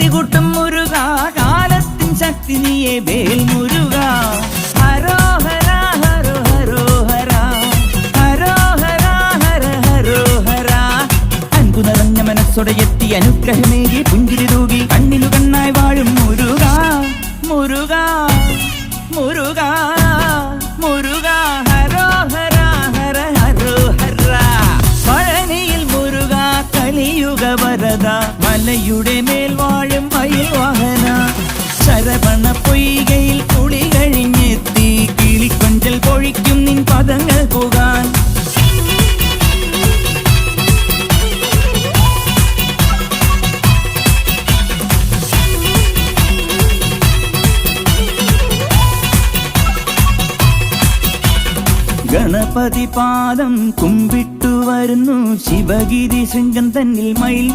കൈകൂട്ടും മുരുക കാലത്തിൻ ശക്തി നീയെ വേൽ മുരുക ഹരോഹര ഹരോ ഹരോഹര ഹരോഹര ഹര ഹരോഹര അൻപു നിറഞ്ഞ മനസ്സോടെ എത്തി അനുഗ്രഹമേകി പുഞ്ചിരി തൂകി കണ്ണിനു കണ്ണായി വാഴും മുരുക മുരുക മുരുക മുരുക ഹരോഹര ഹര ഹരോഹര പഴനിയിൽ മുരുക കലിയുഗ വരദ മലയുടെ മേൽ വാഴും മയിൽ വാഹന ശരവണ പൊയ്കയിൽ കുളി കഴിഞ്ഞെത്തി കിളിക്കൊഞ്ചൽ പൊഴിക്കും നിൻ പദങ്ങൾ പോകാൻ ഗണപതി പാദം കുമ്പിട്ടു വരുന്നു ശിവഗിരി ശൃംഗം തന്നിൽ മയിൽ